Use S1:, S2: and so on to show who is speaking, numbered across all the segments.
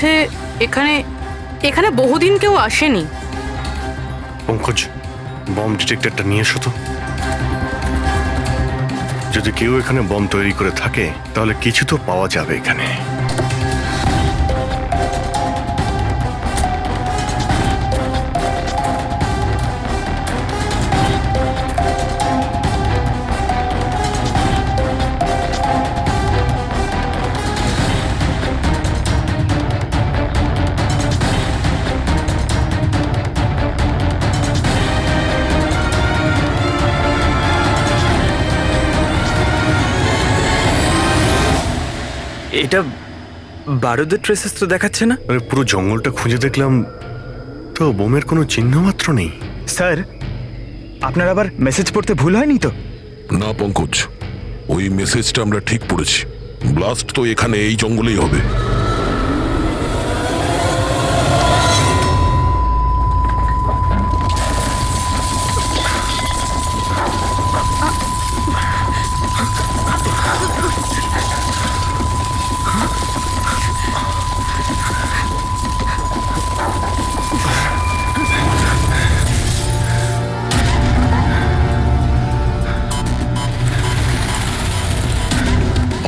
S1: হচ্ছে এখানে এখানে বহুদিন কেউ আসেনি।
S2: পঙ্কজ, বম ডিটেক্টরটা নিয়ে এসো তো। যদি কেউ এখানে বম তৈরি করে থাকে তাহলে কিছু তো পাওয়া যাবে এখানে।
S3: এটা বারুদের ট্রেসেস তো দেখাচ্ছে না।
S2: আরে পুরো জঙ্গলটা খুঁজে দেখলাম তো বোমের কোনো চিহ্ন মাত্র নেই।
S3: স্যার, আপনার আবার মেসেজ পড়তে ভুল হয়নি তো?
S4: না পঙ্কজ, ওই মেসেজটা আমরা ঠিক পড়েছি। ব্লাস্ট তো এখানে এই জঙ্গলেই হবে।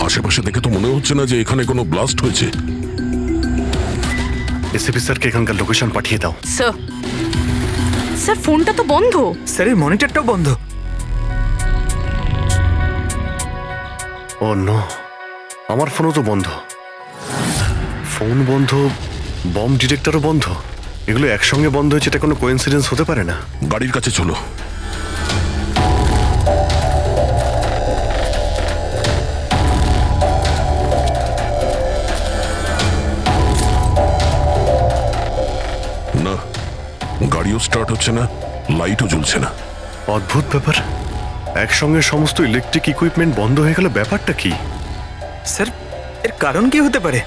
S4: আশেপাশে দেখে তো মনে হচ্ছে না যে এখানে কোনো ব্লাস্ট হয়েছে।
S2: এসিপি স্যারকে এখানকার লোকেশন পাঠিয়ে দাও।
S1: স্যার, স্যার ফোনটা তো বন্ধ।
S3: স্যারের মনিটরটাও বন্ধ।
S2: ও নো, আমার ফোনও তো বন্ধ। ফোন বন্ধ, বম ডিটেক্টরও বন্ধ। এগুলো একসঙ্গে বন্ধ হয়েছে, এটা কোনো কোইন্সিডেন্স হতে পারে না।
S4: গাড়ির কাছে চলো। না, গাড়িও স্টার্ট হচ্ছে না, লাইটও জ্বলছে না।
S2: অদ্ভুত ব্যাপার, একসঙ্গে সমস্ত ইলেকট্রিক ইকুইপমেন্ট বন্ধ হয়ে গেল, ব্যাপারটা কি?
S3: স্যার, এর কারণ কি হতে পারে?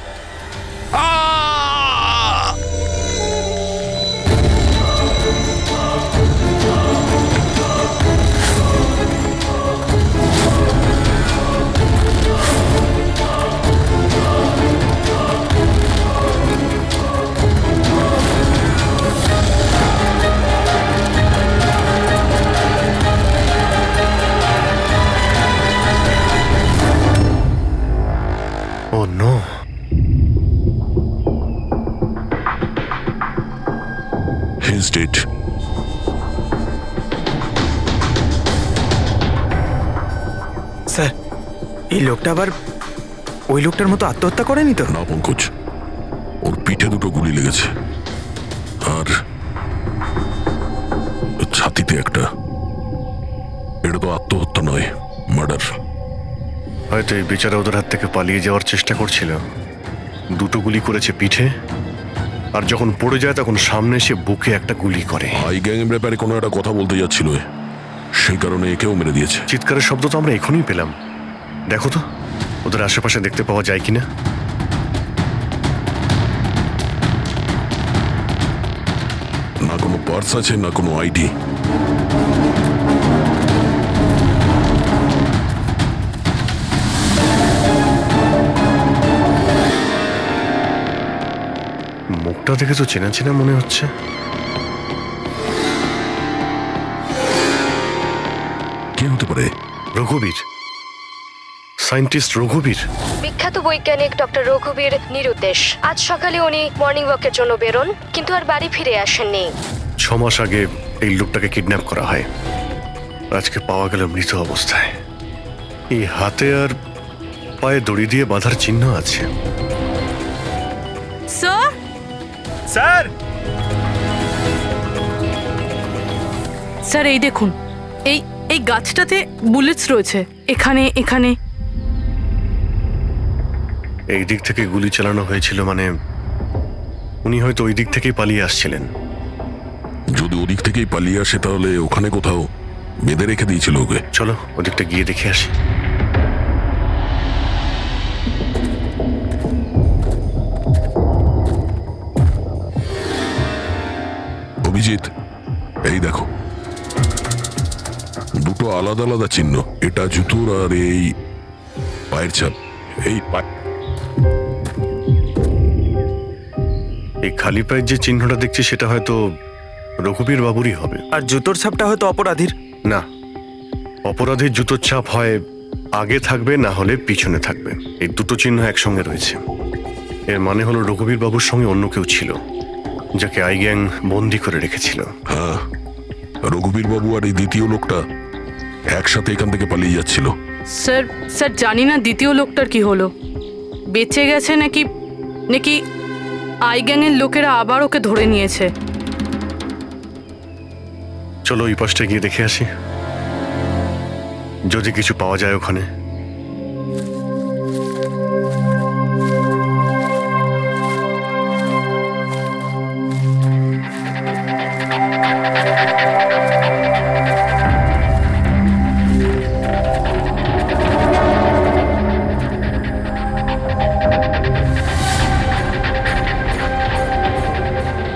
S2: ও নো,
S4: He's dead.
S3: স্যার, এই লোকটা আবার ওই লোকটার মতো আত্মহত্যা করেনি তো?
S4: না পঙ্কজ, ওর পিঠে দুটো গুলি লেগেছে আর ছাতিতে একটা। এটা তো আত্মহত্যা নয়, মার্ডার।
S2: হয়তো এই বেচারা ওদের হাত থেকে পালিয়ে যাওয়ার চেষ্টা করছিল। দুটো গুলি করেছে পিঠে, আর যখন পড়ে যায় তখন সামনে এসে বুকে একটা গুলি করে।
S4: আই গ্যাং এর ব্যাপারে কোনো একটা কথা বলতে যাচ্ছিল, সেই কারণে একেও মেরে দিয়েছে।
S2: চিৎকারের শব্দ তো আমরা এখনই পেলাম। দেখো তো ওদের আশেপাশে দেখতে পাওয়া যায় কিনা।
S4: না কোনো পার্স আছে, না কোনো আইডি।
S2: মুখটা দেখে তো চেনা চেনা মনে হচ্ছে।
S4: কে হতে পারে?
S2: রঘুবীর, সায়েন্টিস্ট রঘুবীর।
S5: বিখ্যাত বৈজ্ঞানিক ডক্টর রঘুবীর নিরুদ্দেশ। আজ সকালে উনি মর্নিং ওয়াকের জন্য বেরোন, কিন্তু আর বাড়ি ফিরে আসেননি।
S2: 6 মাস আগে এই লোকটাকে কিডন্যাপ করা হয়, আজকে পাওয়া গেল মৃত অবস্থায়। এই হাতে আর পায়ে দড়ি দিয়ে বাঁধার চিহ্ন আছে।
S1: স্যার,
S3: স্যার,
S1: স্যার এই দেখুন, এই এই গাছটাতে বুলেটস রয়েছে। এখানে এখানে
S2: এই দিক থেকে গুলি চালানো হয়েছিল, মানে উনি হয়তো ওই দিক থেকেই পালিয়ে আসছিলেন।
S4: যদি ওদিক থেকেই পালিয়ে আসে তাহলে ওখানে কোথাও বেঁধে রেখে দিয়েছিল ওকে।
S2: চলো ওদিকটা গিয়ে দেখে আসি।
S4: অভিজিৎ, এই দেখো, দুটো আলাদা আলাদা চিহ্ন। এটা জুতোর আর এই পায়ের ছাপ। এই
S2: এই খালি পায়ের যে চিহ্নটা দেখছি সেটা হয়তো রঘুবীর বাবুরই হবে।
S3: আর জুতোর ছাপটা হয়তো অপরাধীর।
S2: না, অপরাধীর জুতোর ছাপ হয় আগে থাকবে, না হলে পিছনে থাকবে। এই দুটো চিহ্ন একসঙ্গে রয়েছে। এর মানে হলো রঘুবীর বাবুর সঙ্গে অন্য কেউ ছিল, যাকে আই গ্যাং বন্দি করে রেখেছিল।
S4: হ্যাঁ, রঘুবীর বাবু আর এই দ্বিতীয় লোকটা একসাথে এখান থেকে পালিয়ে যাচ্ছিল।
S1: স্যার স্যার জানি না দ্বিতীয় লোকটার কি হলো, বেঁচে গেছে নাকি নাকি আই গ্যাংয়ের লোকেরা আবার ওকে ধরে নিয়েছে।
S2: চলো ওই পাশটা গিয়ে দেখে আসি, যদি কিছু পাওয়া যায় ওখানে।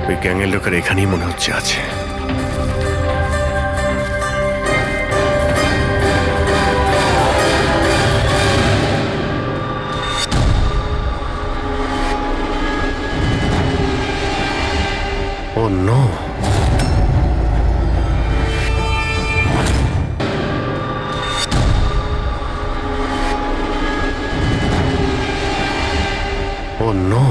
S2: ওই গ্যাংয়ের লোকের এখানেই মনে হচ্ছে আছে। Oh no! Oh no!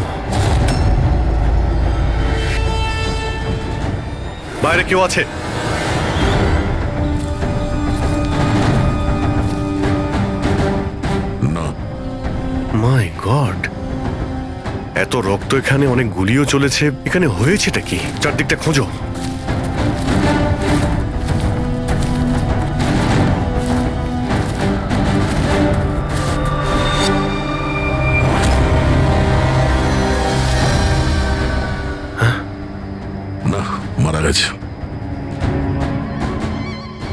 S2: বাইরে কেউ আছে?
S4: না,
S2: মাই গড, এত রক্ত এখানে, অনেক গুলিও চলেছে। এখানে হয়েছেটা কি? চারদিকটা খোঁজো।
S4: না, মারা গেছে।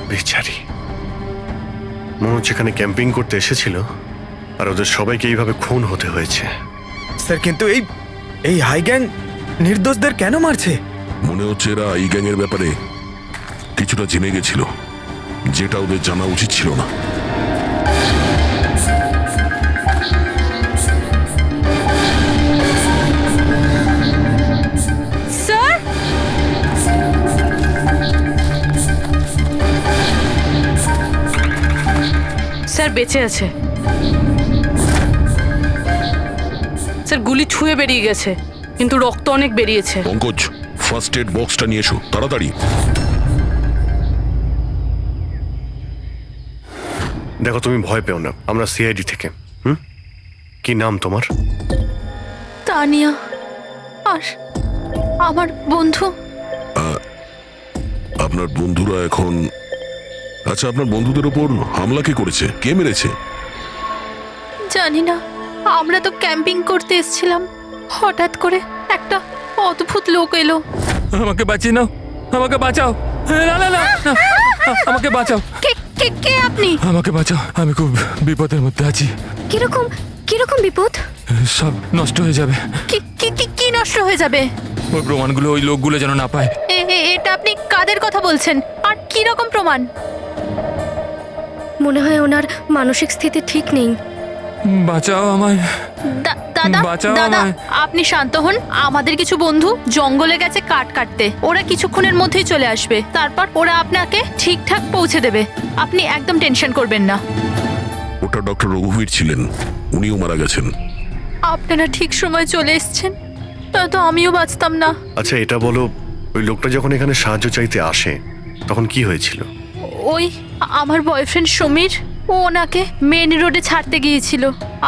S2: বেচারি, মনে হচ্ছে এখানে ক্যাম্পিং করতে এসেছিল আর ওদের সবাইকে এইভাবে খুন হতে হয়েছে।
S3: স্যার কিন্তু এই এই হাই গ্যাং নির্দোষদের কেন মারছে?
S4: মনে হচ্ছে এরা এই গ্যাংয়ের ব্যাপারে কিছুটা জেনে গেছিল, যেটা ওদের জানা উচিত ছিল না।
S1: স্যার স্যার বেঁচে আছে। স্যার গুলি ছুঁয়ে বেরিয়ে গেছে, কিন্তু রক্ত অনেক বেরিয়েছে।
S4: পঙ্কজ, ফার্স্ট এড বক্সটা নিয়ে এসো তাড়াতাড়ি।
S2: দেখো, তুমি ভয় পেও না, আমরা সিআইডি থেকে। কি নাম তোমার?
S6: তানিয়া। আর আমার বন্ধু।
S4: আপনার বন্ধুরা এখন... আচ্ছা, আপনার বন্ধুদের ওপর হামলা কে করেছে? কে মেরেছে?
S6: জানি না, আমরা তো ক্যাম্পিং করতে এসেছিলাম, হঠাৎ করে একটা অদ্ভুত লোক এলো।
S7: আমাকে বাঁচিয়ে নাও, আমাকে বাঁচাও। না না না না, আমাকে বাঁচাও,
S6: কে কে কে আপনি?
S7: আমাকে বাঁচাও, আমি খুব বিপদের মধ্যে আছি।
S6: কিরকম কিরকম বিপদ?
S7: সব নষ্ট হয়ে যাবে।
S6: কি কি কি কি নষ্ট হয়ে যাবে?
S7: ওই প্রমাণগুলো ওই লোকগুলো যেন না পায়।
S6: এটা আপনি কাদের কথা বলছেন? আর কি রকম প্রমাণ?
S5: মনে হয় ওনার মানসিক স্থিতি ঠিক নেই।
S7: বাঁচাও আমায়,
S6: দাদা
S7: বাঁচাও
S6: দাদা,
S7: আমায়।
S6: আপনি শান্ত হন। আমাদের কিছু বন্ধু জঙ্গলে গেছে কাঠ কাটতে, ওরা কিছুক্ষণের মধ্যেই চলে আসবে। তারপর ওরা আপনাকে ঠিকঠাক পৌঁছে দেবে, আপনি একদম টেনশন করবেন না।
S4: ওটা ডক্টর রঘুবীর ছিলেন, উনিও মারা গেছেন।
S6: আপনারা ঠিক সময় চলে এসেছেন, তো আমিও বাঁচতাম না।
S2: আচ্ছা এটা বলো, ওই লোকটা যখন এখানে সাহায্য চাইতে আসে তখন কি হয়েছিল?
S6: ওই আমার বয়ফ্রেন্ড সমীর, ও ওনাকে মেন রোডে ছাড়তে গিয়েছিল,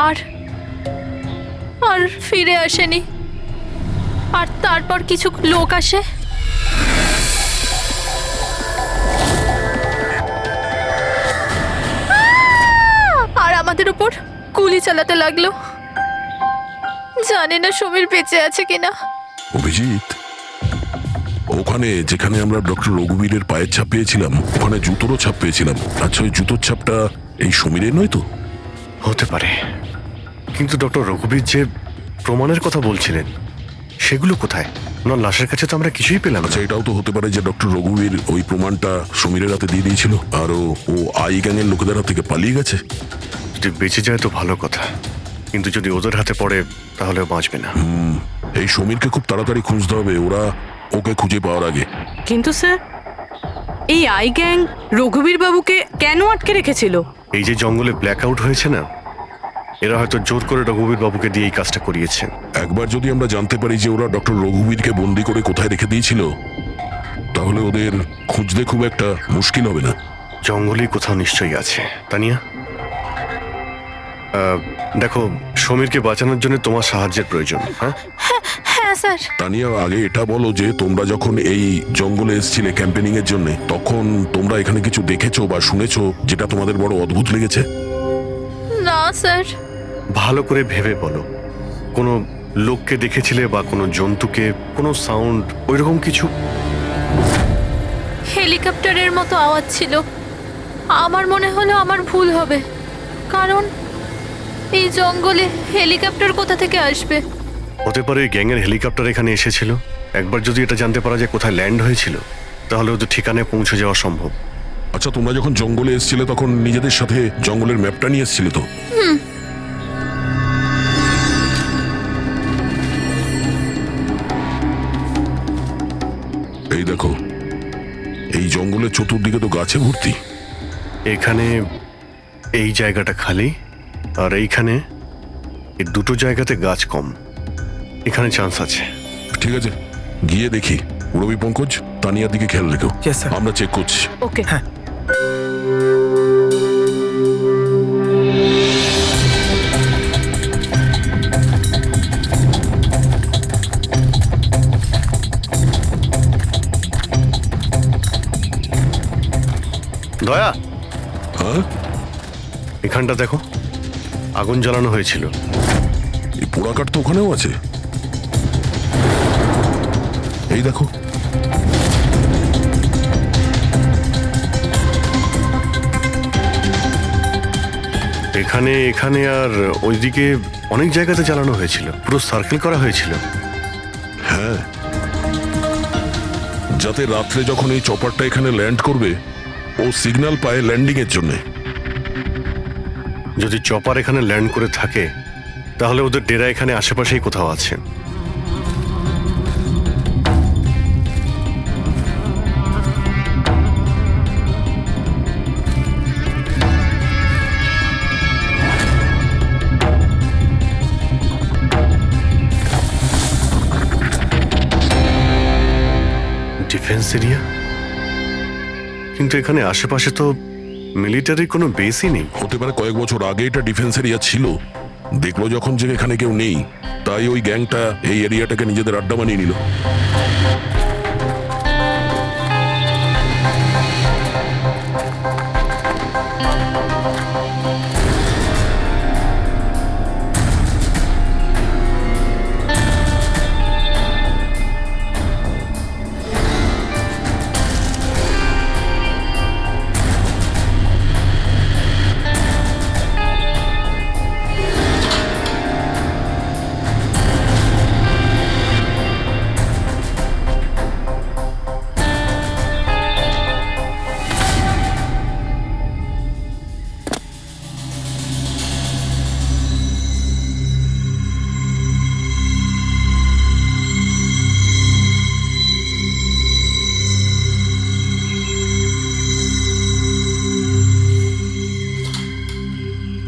S6: আর আর ফিরে আসেনি। আর তারপর কিছু লোক আসে, আর আমাদের উপর গুলি চালাতে লাগলো। জানি না সমীর বেঁচে আছে কিনা।
S4: অভিজিৎ, ওখানে যেখানে আমরা ডক্টর রঘুবীরের পায়ের ছাপ পেয়েছিলাম, ওখানে জুতোরও ছাপ পেয়েছিলাম। আচ্ছা, ওই জুতোর ছাপটা এই সমীরের নয় তো?
S2: হতে পারে, কিন্তু ডক্টর রঘুবীর যে প্রমাণের কথা বলছিলেন সেগুলো কোথায়? ওনার লাশের কাছে তো আমরা কিছুই পেলাম না।
S4: আচ্ছা, এটাও তো হতে পারে যে ডক্টর রঘুবীর ওই প্রমাণটা সমীরের হাতে দিয়ে দিয়েছিল, আর ও আই গ্যাংয়ের লোকেদের হাত থেকে পালিয়ে গেছে।
S2: যদি বেঁচে যায় তো ভালো কথা, কিন্তু যদি ওদের হাতে পড়ে তাহলে বাঁচবে না।
S4: এই সমীরকে খুব তাড়াতাড়ি খুঁজতে হবে, ওরা ওকে খুঁজে পাওয়ার আগে।
S1: কিন্তু স্যার, এই আই গ্যাং রঘুবীর বাবুকে কেন আটকে রেখেছিল?
S2: এই যে জঙ্গলে ব্ল্যাক আউট হয়েছে না, এরা হয়তো জোর করে রঘুবীর বাবুকে দিয়ে এই কাজটা করিয়েছে।
S4: একবার যদি আমরা জানতে পারি যে ওরা ডক্টর রঘুবীরকে বন্দি করে কোথায় রেখে দিয়েছিল, তাহলে ওদের খুঁজতে খুব একটা মুশকিল হবে না।
S2: জঙ্গলেই কোথাও নিশ্চয়ই আছে। তানিয়া, দেখো, সমীরকে বাঁচানোর জন্য তোমার সাহায্যের প্রয়োজন। হ্যাঁ,
S6: হ্যাঁ স্যার।
S4: তানিয়া, আগে এটা বলো যে তোমরা যখন এই জঙ্গলে এসেছিলে ক্যাম্পেনিং এর জন্য, তখন তোমরা এখানে কিছু দেখেছো বা শুনেছো যেটা তোমাদের বড় অদ্ভুত লেগেছে?
S6: না স্যার।
S2: ভালো করে ভেবে বলো, কোনো লোককে দেখেছিলে বা কোনো জন্তুকে, কোনো সাউন্ড, ওইরকম কিছু?
S6: হেলিকপ্টারের মতো আওয়াজ ছিল। আমার মনে হলো আমার ভুল হবে, কারণ এই জঙ্গলে হেলিকপ্টার কোথা থেকে আসবে?
S2: হতে পারে গ্যাংয়ের হেলিকপ্টার এখানে এসেছিল। একবার যদি এটা জানতে পারা যায় কোথায় ল্যান্ড হয়েছিল, তাহলে ওদের ঠিকানায় পৌঁছে যাওয়া সম্ভব।
S4: আচ্ছা, তোমরা যখন জঙ্গলে এসেছিলে তখন নিজেদের সাথে জঙ্গলের ম্যাপটা নিয়ে এসেছিলে তো? এই দেখো, এই জঙ্গলের চতুর্দিকে তো গাছে ভর্তি।
S2: এখানে এই জায়গাটা খালি, আর এইখানে এই দুটো জায়গাতে গাছ কম। এখানে চান্স আছে।
S4: ঠিক আছে, গিয়ে দেখি। রবি, পঙ্কজ, তানিয়ার দিকে খেয়াল রেখো।
S3: Yes, sir.
S4: আমরা চেক করছি।
S1: ওকে।
S2: দয়া,
S4: হ্যাঁ,
S2: এখানটা দেখো, আগুন জ্বালানো হয়েছিল।
S4: এই পোড়াকাঠ তো ওখানেও আছে। এই দেখো,
S2: এখানে, এখানে আর ওইদিকে অনেক জায়গাতে জ্বালানো হয়েছিল। পুরো সার্কেল করা হয়েছিল।
S4: হ্যাঁ, যাতে রাত্রে যখন এই চপারটা এখানে ল্যান্ড করবে, ও সিগন্যাল পায় ল্যান্ডিং এর জন্য।
S2: যদি চপার এখানে ল্যান্ড করে থাকে, তাহলে ওদের ডেরা এখানে আশেপাশেই কোথাও আছে। ডিফেন্স এরিয়া, কিন্তু এখানে আশেপাশে তো মিলিটারি কোনো বেসই নেই।
S4: হতে পারে কয়েক বছর আগে এটা ডিফেন্স এরিয়া ছিল। দেখলো যখন যে এখানে কেউ নেই, তাই ওই গ্যাংটা এই এরিয়াটাকে নিজেদের আড্ডা বানিয়ে নিল।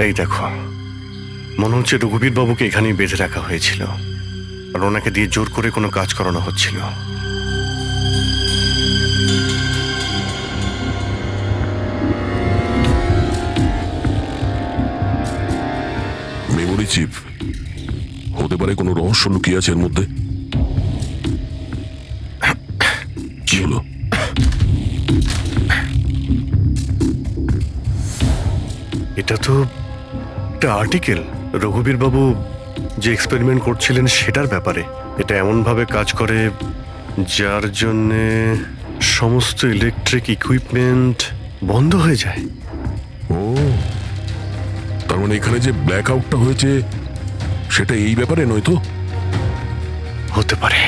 S4: এই দেখো, মনে হচ্ছে রঘুবীর বাবুকে এখানেই বেঁধে রাখা হয়েছিল, আর ওনাকে দিয়ে জোর করে কোনো কাজ করানো হচ্ছিল। মেমোরি চিপ হতে পারে, কোনো রহস্য লুকিয়ে আছে এর মধ্যে। কি হলো?
S2: এটা তো একটা আর্টিকেল, রঘুবীর বাবু যে এক্সপেরিমেন্ট করছিলেন সেটার ব্যাপারে। এটা এমনভাবে কাজ করে যার জন্যে সমস্ত ইলেকট্রিক ইকুইপমেন্ট বন্ধ হয়ে যায়।
S4: ও, তার মানে এখানে যে ব্ল্যাক আউটটা হয়েছে সেটা এই ব্যাপারে নয় তো?
S2: হতে পারে।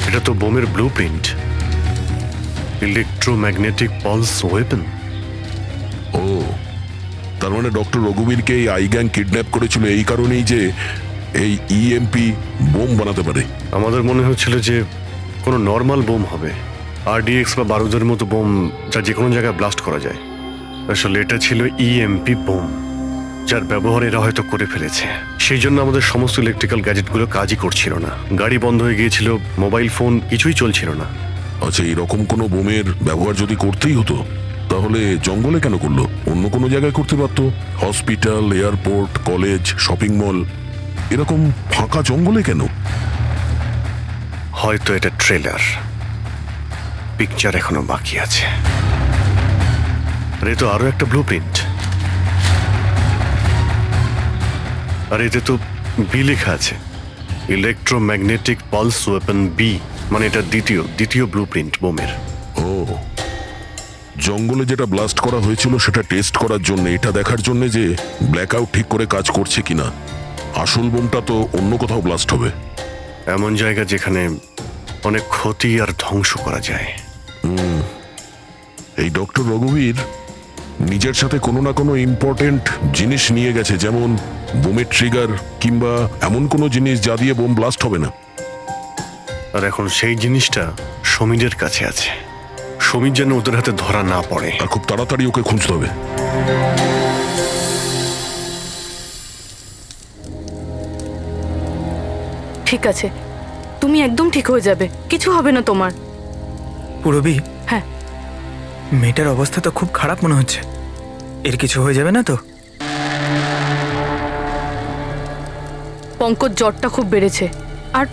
S2: এটা তো বোমের blue print, electromagnetic pulse weapon.
S4: ও, তার মানে ডক্টর রঘুবীরকে এই আই গ্যাং কিডন্যাপ করেছিল এই কারণেই যে এই ইএমপি বোম বানাতে পারে।
S2: আমাদের মনে হচ্ছিল যে কোনো নর্মাল বোম হবে, আরডিএক্স বা বারুদের মতো বোম যা যে কোনো জায়গায় ব্লাস্ট করা যায়। আসলে এটা ছিল ইএমপি বোম, যার ব্যবহার এরা হয়তো করে ফেলেছে। সেই জন্য আমাদের সমস্ত ইলেকট্রিক্যাল গ্যাজেটগুলো কাজই করছিল না, গাড়ি বন্ধ হয়ে গিয়েছিল, মোবাইল ফোন কিছুই চলছিল না।
S4: আচ্ছা, এরকম কোনো বোমের ব্যবহার যদি করতেই হতো তাহলে জঙ্গলে কেন করলো? অন্য কোনো জায়গায় করতে পারতো, hospital, airport, college, shopping mall, এরকম ফাঁকা জঙ্গলে কেন?
S2: হয়তো এটা ট্রেলার, পিকচার এখনো বাকি আছে। আর এ তো আরো একটা ব্লু প্রিন্ট, আর এতে তো বি লেখা আছে, ইলেকট্রোম্যাগনেটিক পালস ওয়েপন বি, মানে এটা দ্বিতীয় ব্লু প্রিন্ট বোমের।
S4: ও, জঙ্গলে যেটা ব্লাস্ট করা হয়েছিল সেটা টেস্ট করার জন্য, এটা দেখার জন্য যে ব্ল্যাকআউট ঠিক করে কাজ করছে কিনা। আসল বোমটা তো অন্য কোথাও ব্লাস্ট হবে।
S2: এমন জায়গা যেখানে অনেক ক্ষতি আর ধ্বংস করা যায়।
S4: এই ডক্টর রঘুবীর নিজের সাথে কোনো না কোনো ইম্পর্টেন্ট জিনিস নিয়ে গেছে, যেমন বোমের ট্রিগার কিংবা এমন কোনো জিনিস যা দিয়ে বোম ব্লাস্ট হবে না।
S2: আর এখন সেই জিনিসটা সমীরের কাছে আছে। সমীর যেন ওদের হাতে ধরা না পড়ে।
S4: আর খুব তাড়াতাড়ি ওকে খুঁজতে হবে।
S1: ঠিক আছে, তুমি একদম ঠিক হয়ে যাবে, কিছু হবে না তোমার।
S3: পুরবি,
S1: হ্যাঁ,
S3: মেয়েটার অবস্থা তো খুব খারাপ মনে হচ্ছে। এর কিছু হয়ে যাবে না তো?
S1: পঙ্কজ জ্বরটা খুব বেড়েছে আর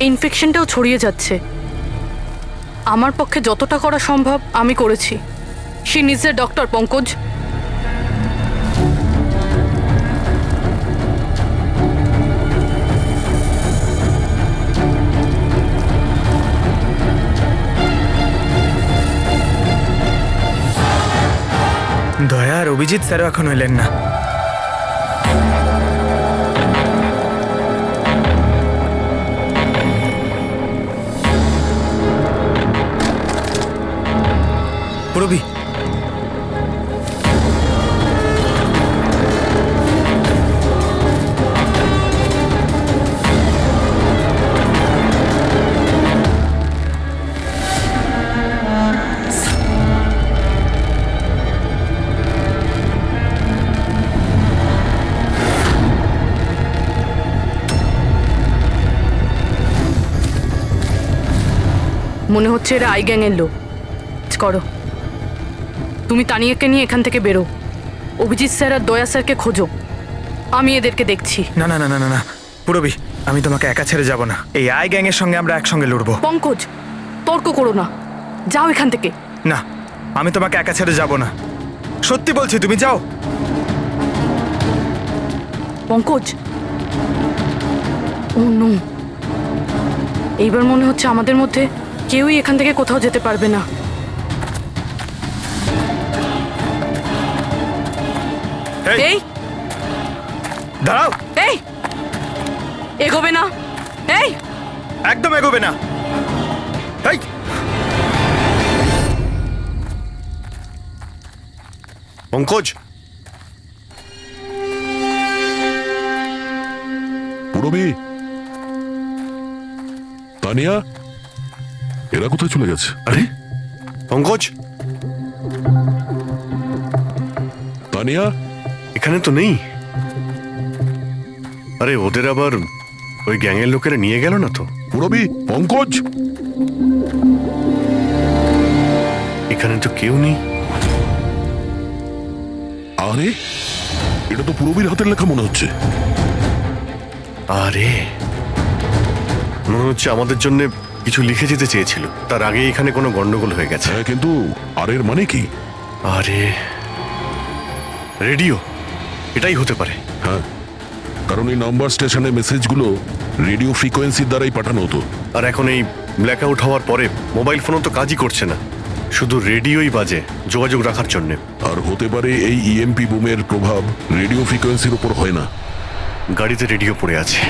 S1: ইনফেকশনটাও ছড়িয়ে যাচ্ছে। আমার পক্ষে যতটা করা সম্ভব আমি করেছি। She needs a doctor, Pankaj.
S3: দয়া আর অভিজিৎ স্যারও এখন এলেন না। পুরবি,
S1: মনে হচ্ছে এরা আই গ্যাংয়ের লোক। করো, তুমি তানিয়াকে নিয়ে এখান থেকে বেরো। অভিজিৎ স্যার আর দয়া স্যারকে খোঁজো, আমি এদেরকে দেখছি।
S3: না না না না না না পুরবি, আমি তোমাকে একা ছেড়ে যাব না। এই আই গ্যাংয়ের সঙ্গে আমরা একসঙ্গে লড়বো।
S1: পঙ্কজ, তর্ক করো না, যাও এখান থেকে।
S3: না, আমি তোমাকে একা ছেড়ে যাব না, সত্যি বলছি, তুমি যাও।
S1: পঙ্কজ, ও নো, এইবার মনে হচ্ছে আমাদের মধ্যে কেউই এখান থেকে কোথাও যেতে পারবে না। এই
S3: দাঁড়াও,
S1: এই এগোবে না, এই
S3: একদম এগোবে না। এই,
S2: পঙ্কজ,
S4: পুরবি, তানিয়া, এরা কোথায় চলে গেছে?
S2: আরে পঙ্কজ,
S4: তানিয়া,
S2: এখানে তো নেই। আরে ওদের আবার ওই গ্যাংয়ের লোকেরা নিয়ে গেল না তো?
S4: পুরবি, পঙ্কজ,
S2: এখানে তো কেউ নেই।
S4: আরে এটা তো পুরবির হাতের লেখা মনে হচ্ছে।
S2: আরে মনে হচ্ছে আমাদের জন্য কিছু লিখে যেতে চেয়েছিল, তার আগে এখানে কোনো গন্ডগোল হয়ে গেছে।
S4: হ্যাঁ, কিন্তু আর এর মানে কি?
S2: আরে রেডিও, এটাই হতে পারে।
S4: হ্যাঁ, কারণ এই নাম্বার স্টেশনে মেসেজগুলো রেডিও ফ্রিকোয়েন্সির দ্বারাই পাঠানো হতো।
S2: আর এখন এই ব্ল্যাকআউট হওয়ার পরে মোবাইল ফোনও তো কাজই করছে না, শুধু রেডিওই বাজে যোগাযোগ রাখার জন্যে।
S4: আর হতে পারে এই ইএমপি বুমের প্রভাব রেডিও ফ্রিকোয়েন্সির উপর হয় না।
S2: গাড়িতে রেডিও পড়ে আছে।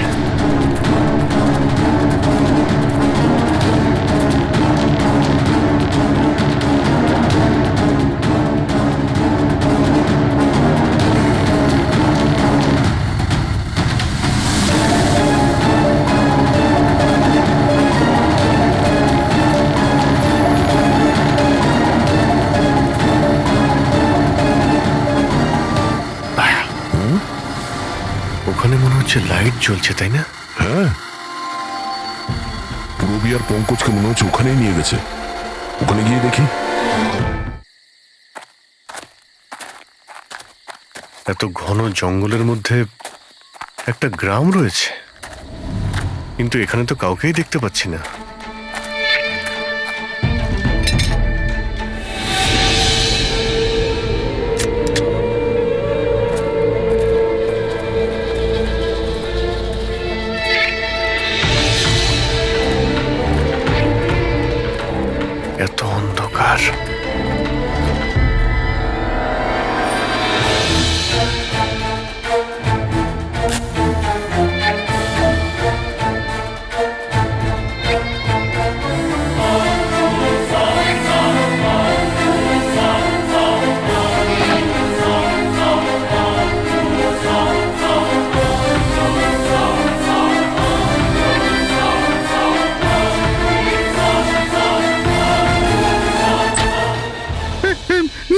S2: হচ্ছে লাইট জ্বলছে, তাই না?
S4: হ্যাঁ, পূরবী আর পঙ্কজকে মনে হচ্ছে ওখানেই নিয়ে গেছে। ওখানে গিয়ে দেখি।
S2: এত ঘন জঙ্গলের মধ্যে একটা গ্রাম রয়েছে, কিন্তু এখানে তো কাউকেই দেখতে পাচ্ছি না। এত অন্ধকার।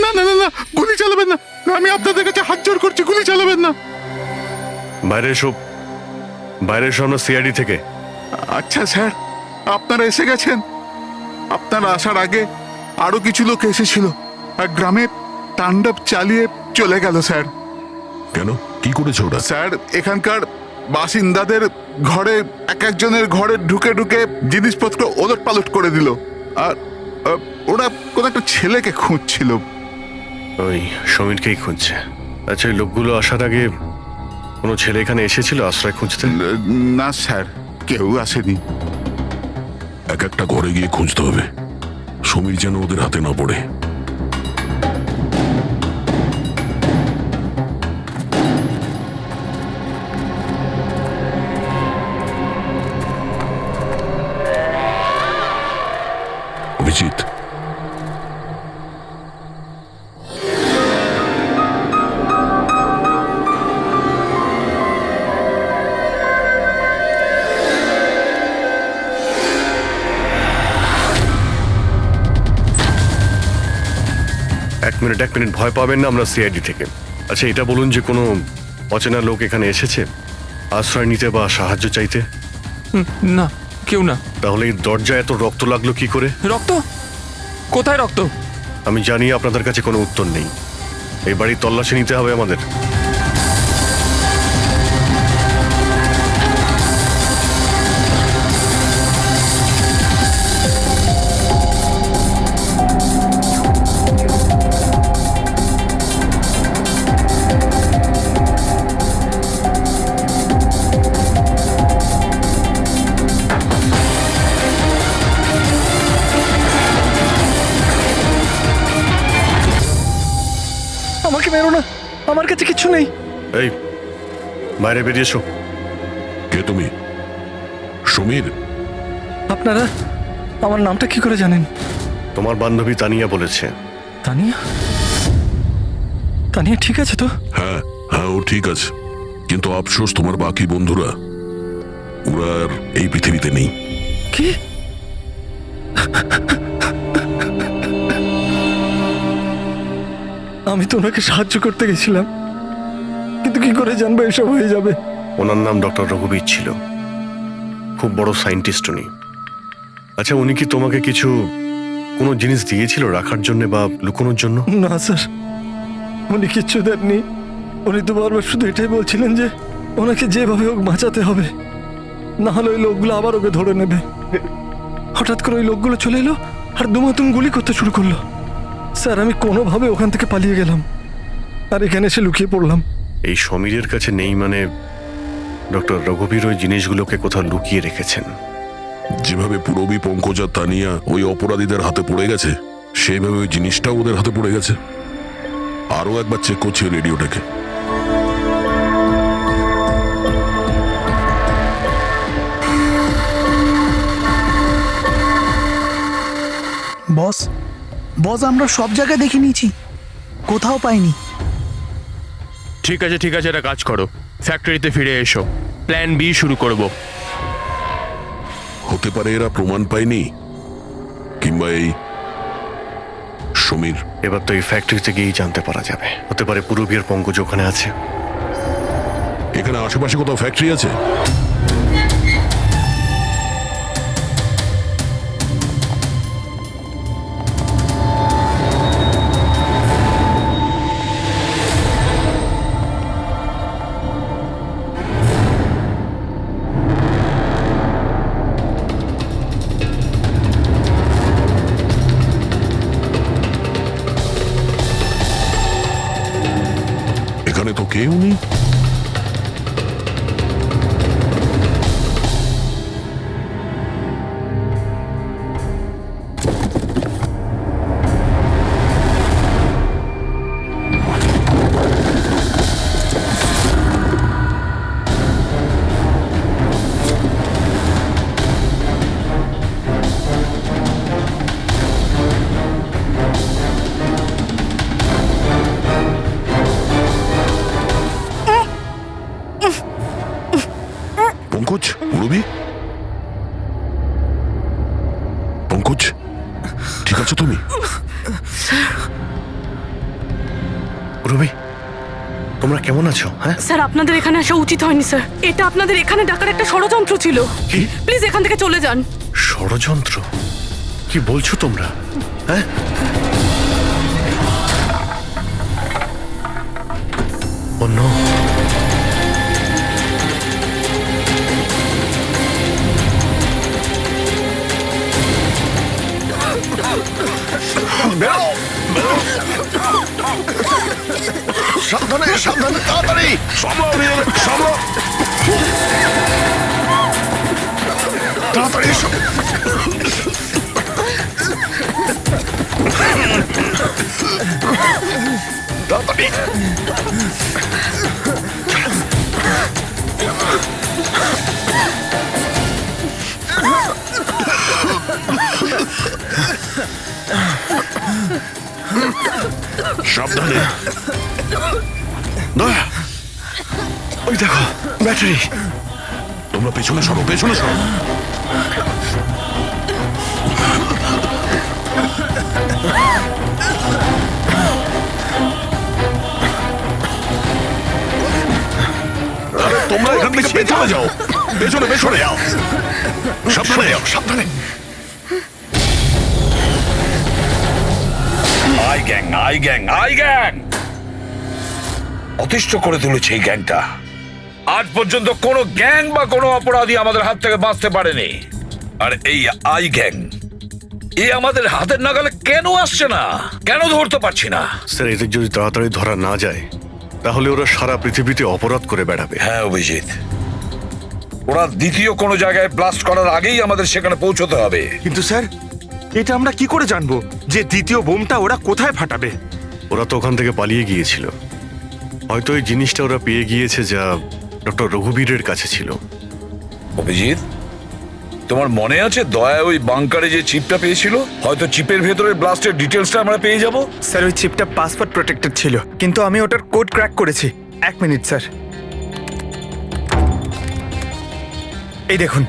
S8: না না না না, গুলি চালাবেন না। আমি আপনাদের কাছে হাত জোড় করছি, গুলি চালাবেন না।
S2: বাইরে এসো, বাইরে এসো, আমরা সিআইডি থেকে।
S8: আচ্ছা স্যার, আপনারা এসে গেছেন। আপনারা আসার আগে আরো কিছু লোক এসেছিল আর গ্রামে তাণ্ডব চালিয়ে চলে গেল স্যার।
S4: কেন, কি করেছে ওরা?
S8: স্যার, এখানকার বাসিন্দাদের ঘরে এক একজনের ঘরে ঢুকে ঢুকে জিনিসপত্র ওলট পালট করে দিল। আর ওরা কোন একটা ছেলেকে খুঁজছিল।
S2: ওই সমীরকেই খুঁজছে। আচ্ছা, ওই লোকগুলো আসার আগে কোনো ছেলে এখানে এসেছিল আশ্রয় খুঁজতে?
S8: না স্যার, কেউ আসেনি।
S4: এক একটা ঘরে গিয়ে খুঁজতে হবে, সমীর যেন ওদের হাতে না পড়ে। অভিজিৎ,
S2: এক মিনিট, ভয় পাবেন না, আমরা সিআইডি থেকে। আচ্ছা, এটা বলুন যে কোনো অচেনা লোক এখানে এসেছে আশ্রয় নিতে বা সাহায্য চাইতে?
S7: না, কেউ না।
S2: তাহলে এই দরজায় এত রক্ত লাগলো কি করে?
S7: রক্ত? কোথায় রক্ত?
S2: আমি জানি আপনাদের কাছে কোনো উত্তর নেই। এই বাড়ির তল্লাশি নিতে হবে আমাদের।
S3: আমাকে মেরো না, আমার কাছে কিছু নেই।
S2: এই, বাইরে বেরিয়ে এসো।
S4: কে তুমি? সমীর?
S3: আপনারা আমার নামটা কি করে জানেন?
S2: তোমার বান্ধবী তানিয়া বলেছে।
S3: তানিয়া? তানিয়া ঠিক আছে তো?
S4: হ্যাঁ হ্যাঁ, ও ঠিক আছে, কিন্তু আফসোস তোমার বাকি বন্ধুরা ওরা আর এই পৃথিবীতে নেই।
S3: কি? আমি তো ওনাকে সাহায্য করতে গেছিলাম, কিন্তু কি করে জানবো এসব হয়ে যাবে?
S2: ওনার নাম ডক্টর রঘুবীর ছিল, খুব বড় সায়েন্টিস্ট উনি। আচ্ছা, উনি কি তোমাকে কিছু কোনো জিনিস দিয়েছিল রাখার জন্য বা লুকোনোর জন্য?
S3: না স্যার, উনি কিচ্ছু দেননি। উনি তো বারবার শুধু এটাই বলছিলেন যে ওনাকে যেভাবে হোক বাঁচাতে হবে, না হলে ওই লোকগুলো আবার ওকে ধরে নেবে। হঠাৎ করে ওই লোকগুলো চলে এলো আর দুমাতুম গুলি করতে শুরু করলো। স্যার, আমি কোনোভাবে ওখান থেকে পালিয়ে গেলাম আর এখানে এসে লুকিয়ে পড়লাম।
S2: এই সমীরের কাছে নেই মানে ডক্টর রঘুবীর ওই জিনিসগুলোকে কোথাও লুকিয়ে রেখেছেন।
S4: যেভাবে পূরবী, পঙ্কজ আর তানিয়া ওই অপরাধীদের হাতে পড়ে গেছে, সেইভাবে ওই জিনিসটাও ওদের হাতে পড়ে গেছে। আরো একবার চেক করছি রেডিওটাকে।
S9: বস, বস, আমরা সব জায়গায় দেখে নিয়েছি, কোথাও পাইনি।
S10: ঠিক আছে, এটা কাজ করো, ফ্যাক্টরিতে ফিরে এসো, প্ল্যান বি শুরু করব।
S4: হতে পারে এরা প্রমাণ পায়নি, কিংবা এই সমীর।
S2: এবার তো এই ফ্যাক্টরিতে গিয়েই জানতে পারা যাবে। হতে পারে পূরবী আর পঙ্কজ ওখানে আছে।
S4: এখানে আশেপাশে কোথাও ফ্যাক্টরি আছে? এখানে তো কেউ নেই। পঙ্কজ, রবি, পঙ্কজ, ঠিক আছো তুমি?
S2: রবি, তোমরা কেমন আছো? হ্যাঁ
S1: স্যার, আপনাদের এখানে আসা উচিত হয়নি স্যার। এটা আপনাদের এখানে ডাকার একটা ষড়যন্ত্র ছিল।
S2: কি?
S1: প্লিজ এখান থেকে চলে যান।
S2: ষড়যন্ত্র? কি বলছো তোমরা? হ্যাঁ, অন্য সাবধানে, সাবধানে, তাড়াতাড়ি তাড়াতাড়ি এসো। তাড়াতাড়ি
S4: সাবধানে।
S2: দয়া, ওই দেখো ব্যাটারি।
S4: তোমরা পেছনে সরো, পেছনে সরো।
S2: তোমরা এখান থেকে পেছনে যাও,
S4: পেছনে পেছনে যাও।
S2: সাবধানে যাও, সাবধানে।
S11: আই গ্যাং অতিষ্ঠ করে তুলেছে এই গ্যাংটা। আজ পর্যন্ত কোনো গ্যাং বা কোনো অপরাধী আমাদের হাত থেকে বাঁচতে পারেনি। আর এই আই গ্যাং এ আমাদের হাতের নাগালে কেন আসছে না? কেন ধরতে পারছি না?
S2: স্যার, এদের যদি তাড়াতাড়ি ধরা না যায় তাহলে ওরা সারা পৃথিবীতে অপরাধ করে বেড়াবে।
S11: হ্যাঁ অভিজিৎ, ওরা দ্বিতীয় কোনো জায়গায় ব্লাস্ট করার আগেই আমাদের সেখানে পৌঁছতে হবে।
S10: কিন্তু স্যার, এটা আমরা কি করে জানবো যে দ্বিতীয় বোমটা ওরা কোথায় ফাটাবে?
S2: ওরা তো ওখান থেকে পালিয়ে গিয়েছিল। হয়তো এই জিনিসটা ওরা পেয়ে গিয়েছে যা ডক্টর রঘুবীরের কাছে ছিল।
S11: অভিজিৎ, তোমার মনে আছে দয়া ওই বাংকারে যে চিপটা পেয়েছিল? হয়তো চিপের ভেতরে ব্লাস্টের ডিটেলসটা আমরা পেয়ে যাব।
S10: স্যার, ওই চিপটা পাসওয়ার্ড প্রোটেক্টেড ছিল, কিন্তু আমি ওটার কোড ক্র্যাক করেছি। 1 মিনিট স্যার, এই দেখুন।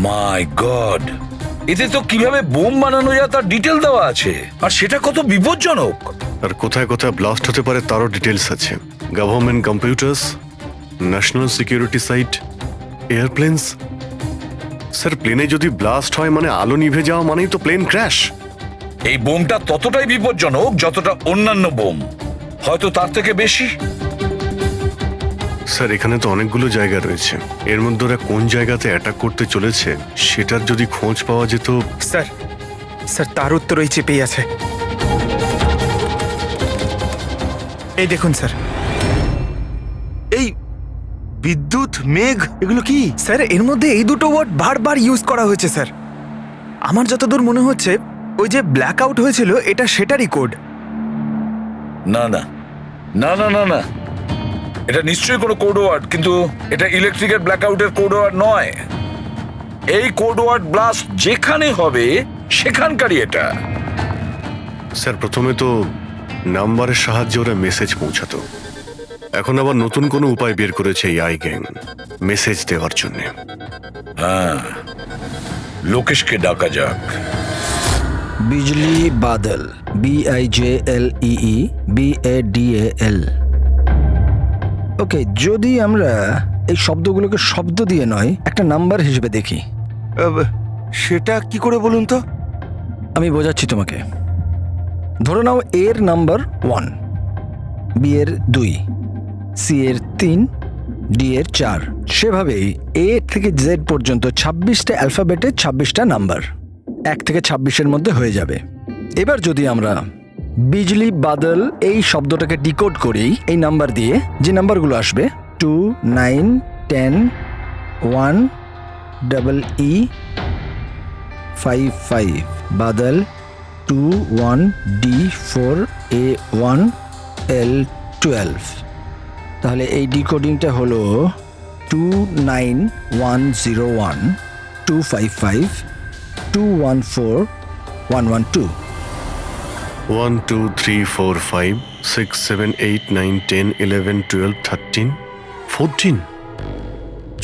S11: মাই গড, এতে তো কিভাবে বোম বানানো যায় তার ডিটেল দেওয়া আছে, আর সেটা কত বিপজ্জনক।
S2: আর কোথায় কোথায় ব্লাস্ট হতে পারে তারও ডিটেলস আছে। Government computers, national security site, airplanes. Sir, প্লেনে যদি ব্লাস্ট হয় মানে আলো নিভে যাওয়া মানেই তো প্লেন ক্র্যাশ।
S11: এই বোমটা ততটাই বিপজ্জনক যতটা অন্যান্য বোম, হয়তো তার থেকে বেশি।
S2: স্যার, এখানে তো অনেকগুলো জায়গা রয়েছে। এর মধ্যে ওরা কোন জায়গাতে অ্যাটাক করতে চলেছে সেটার যদি খোঁজ পাওয়া যেত।
S10: স্যার, স্যার তার উত্তর ওই চিপেই আছে। এই দেখুন স্যার, এই বিদ্যুৎ, মেঘ, এগুলো কি? স্যার, এর মধ্যে এই দুটো ওয়ার্ড বারবার ইউজ করা হয়েছে স্যার। আমার যতদূর মনে হচ্ছে ওই যে ব্ল্যাক আউট হয়েছিল এটা সেটারই কোড।
S11: না না না না না না, এটা নিশ্চয়ই কোনো কোড ওয়ার্ড, কিন্তু এটা ইলেকট্রিকের ব্ল্যাকআউটের কোড ওয়ার্ড নয়। এই কোড ওয়ার্ড ব্লাস্ট যেখানে হবে সেখানকারই এটা।
S2: স্যার, প্রথমে তো নাম্বারের সাহায্যে ওরা মেসেজ পৌঁছাতো। এখন আবার নতুন কোনো উপায় বের করেছে এই আই গ্যাং মেসেজ দেওয়ার জন্য।
S11: হ্যাঁ, লোকেশকে ডাকা যাক।
S3: বিজলি বাদল, BIJLEE BADAL। ওকে, যদি আমরা এই শব্দগুলোকে শব্দ দিয়ে নয় একটা নাম্বার হিসেবে দেখি।
S10: সেটা কি করে বলুন তো?
S3: আমি বোঝাচ্ছি তোমাকে। ধরে নাও এর নাম্বার 1, বি এর 2, সি এর 3, ডি এর 4। সেভাবেই এ থেকে জেড পর্যন্ত 26টা অ্যালফাবেটে 26টা নাম্বার 1 থেকে 26-এর মধ্যে হয়ে যাবে। এবার যদি আমরা বিজলি বাদল এই শব্দটাকে ডিকোড করি এই নাম্বার দিয়ে, যে নাম্বারগুলো আসবে 2, 9, 10, 1, EE 5, 5, বাদল 2, 1, D4, A1, L12। তাহলে এই ডিকোডিংটা হলো 29101 255 214 112।
S2: 1 2 3 4 5 6 7 8 9 10 11 12 13 14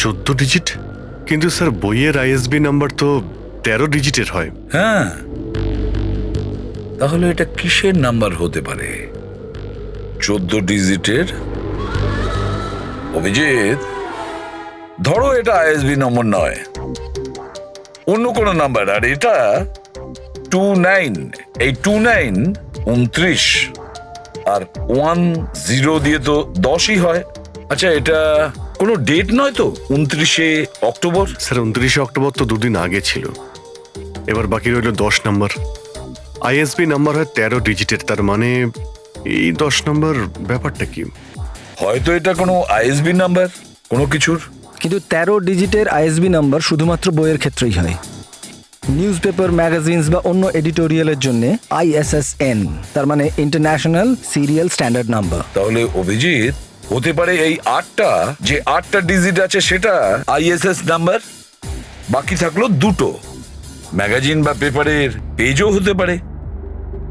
S2: 14 ডিজিট। কিন্তু স্যার বইয়ের আইএসবি নাম্বার তো 13 ডিজিটের হয়।
S11: হ্যাঁ, তাহলে এটা কিসের নাম্বার হতে পারে? 14 ডিজিটের? অভিজিৎ, ধরো এটা আইএসবি নম্বর নয়, অন্য কোনো নাম্বার। আর এটা 29, এই 29 29 আর 10 দিয়ে তো 10ই হয়। আচ্ছা, এটা কোনো ডেট নয় তো? 29শে অক্টোবর?
S2: স্যার 29শে অক্টোবর তো দুদিন আগে ছিল। এবার বাকি রইল 10 নাম্বার। আইএসবি নাম্বার হয় 13 ডিজিটের, তার মানে এই 10 নাম্বার ব্যাপারটা কি?
S11: হয়তো এটা কোনো আইএসবি নাম্বার কোনো কিছুর।
S3: কিন্তু 13 ডিজিটের আইএসবি নাম্বার শুধুমাত্র বইয়ের ক্ষেত্রেই হয়। নিউজ পেপার, ম্যাগাজিনস বা অন্য এডিটোরিয়ালের জন্য ISSN, তার মানে ইন্টারন্যাশনাল সিরিয়াল স্ট্যান্ডার্ড নাম্বার।
S11: তাহলে অভিজিৎ, হতে পারে এই 8টা ডিজিট আছে সেটা ISS নাম্বার, বাকি থাকলো 2টো। ম্যাগাজিন বা পেপারের পেজও হতে পারে।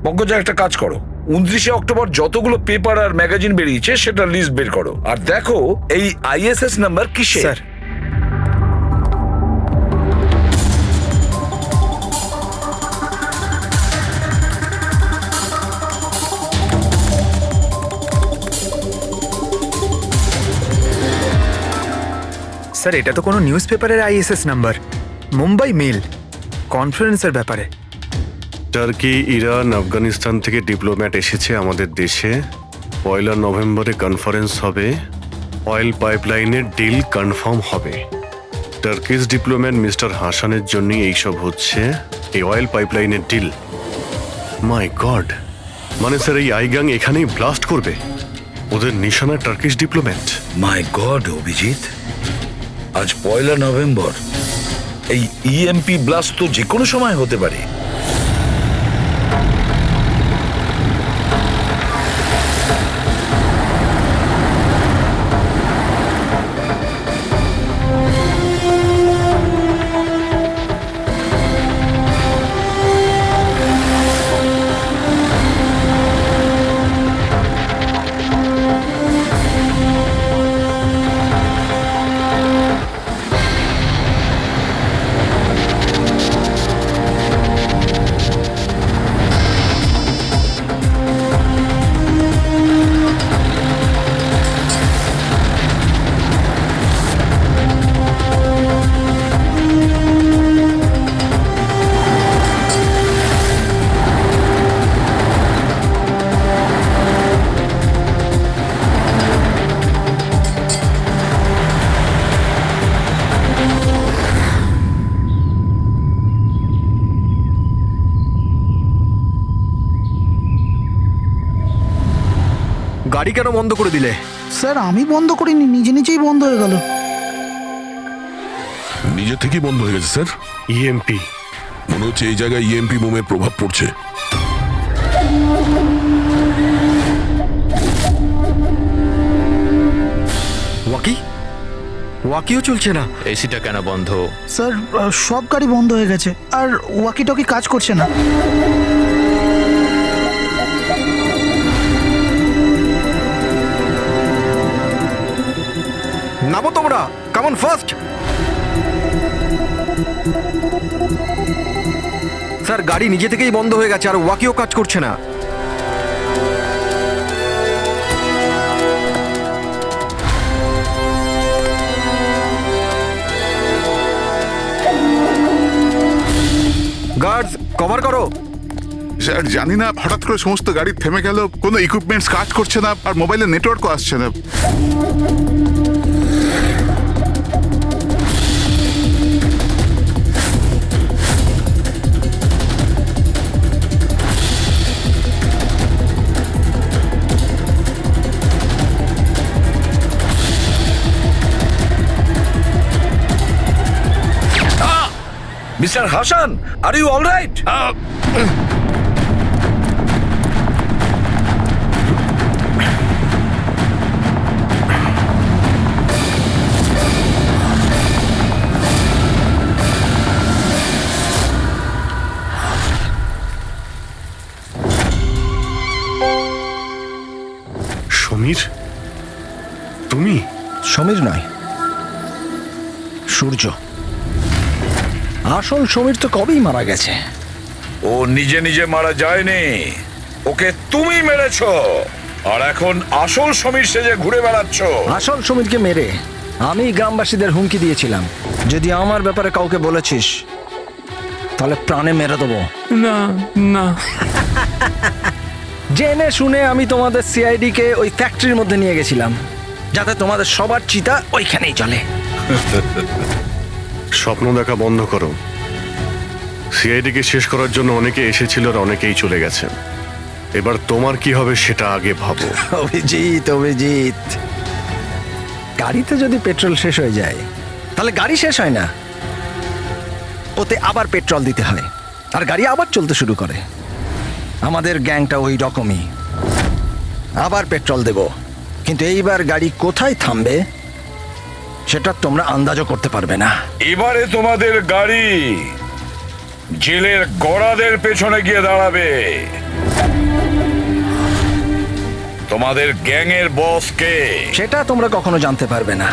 S11: পঙ্কজা, একটা কাজ করো, 29শে অক্টোবর যতগুলো পেপার আর ম্যাগাজিন বেরিয়েছে সেটা লিস্ট বের করো, আর দেখো এই ISS নাম্বার কিসের।
S10: স্যার, স্যার এটা তো কোনো নিউজ পেপারের ISS নাম্বার, মুম্বাই মেল, কনফারেন্সের ব্যাপারে।
S2: টার্কি, ইরান, আফগানিস্তান থেকে ডিপ্লোম্যাট এসেছে আমাদের দেশে। 1 নভেম্বরে কনফারেন্স হবে, অয়েল পাইপলাইনের ডিল কনফার্ম হবে। টার্কিশ ডিপ্লোম্যাট মিস্টার হাসানের জন্যই এইসব হচ্ছে, এই অয়েল পাইপলাইনের ডিল। মাই গড, মানে স্যার এই আইগাং এখানেই ব্লাস্ট করবে? ওদের নিশানা টার্কিশ ডিপ্লোম্যাট।
S11: মাই গড অভিজিৎ, আজ 1 নভেম্বর। এই EMP ব্লাস্ট তো যে কোনো সময় হতে পারে।
S10: গাড়ি কেন বন্ধ করে দিলে?
S9: স্যার আমি বন্ধ করিনি, নিজে নিজেই বন্ধ হয়ে গেল।
S4: নিজে থেকেই বন্ধ হয়ে গেছে স্যার।
S2: EMP
S4: মনে হচ্ছে এই জায়গায় EMP বোমের প্রভাব পড়ছে।
S10: ওয়াকিও চলছে না।
S7: এসিটা কেন বন্ধ?
S9: স্যার সব গাড়ি বন্ধ হয়ে গেছে, আর ওয়াকি টকি কাজ করছে না।
S10: নামো তোমরা, কামন ফার্স্ট। স্যার গাড়ি নিজে থেকেই বন্ধ হয়ে গেছে আর ওয়াকিও কাজ করছে না। গার্ডস কভার করো।
S8: স্যার জানি না হঠাৎ করে সমস্ত গাড়ি থেমে গেল, কোনো ইকুইপমেন্টস কাজ করছে না আর মোবাইলের নেটওয়ার্কও আসছে না।
S11: Mister Hasan, are you all right?
S2: Samir, তুমি?
S3: সমীর নয়, সূর্য। আসল সমীর তো কবেই মারা গেছে।
S11: ও নিজে নিজে মারা যায়নি, ওকে তুমি মেরেছো, আর এখন আসল সমীর সেজে ঘুরে বেড়াচ্ছ।
S3: আসল সমীরকে মেরে আমি গ্রামবাসীদের হুমকি দিয়েছিলাম, যদি আমার ব্যাপারে কাউকে বলেছিস তাহলে প্রাণে মেরে দেবো।
S7: না না,
S3: জেনে শুনে আমি তোমাদের সিআইডি কে ওই ফ্যাক্টরির মধ্যে নিয়ে গেছিলাম, যাতে তোমাদের সবার চিতা ওইখানেই চলে।
S2: স্বপ্ন দেখা বন্ধ করো। সিআইডিকে শেষ করার জন্য অনেকে এসেছিল আর অনেকেই চলে গেছে। এবার তোমার কি হবে সেটা আগে ভাবো।
S3: অভিজিৎ, অভিজিৎ, গাড়িতে যদি পেট্রোল শেষ হয়ে যায় তাহলে গাড়ি শেষ হয় না, ওতে আবার পেট্রোল দিতে হয় আর গাড়ি আবার চলতে শুরু করে। আমাদের গ্যাংটা ওই রকমই, আবার পেট্রোল দেব, কিন্তু এইবার গাড়ি কোথায় থামবে সেটা তোমরা আন্দাজও করতে পারবে না।
S11: এবারে তোমাদের গাড়ি জেলের গড়াদের পেছনে গিয়ে দাঁড়াবে। তোমাদের গ্যাংয়ের বস কে
S3: সেটা তোমরা কখনো জানতে পারবে না।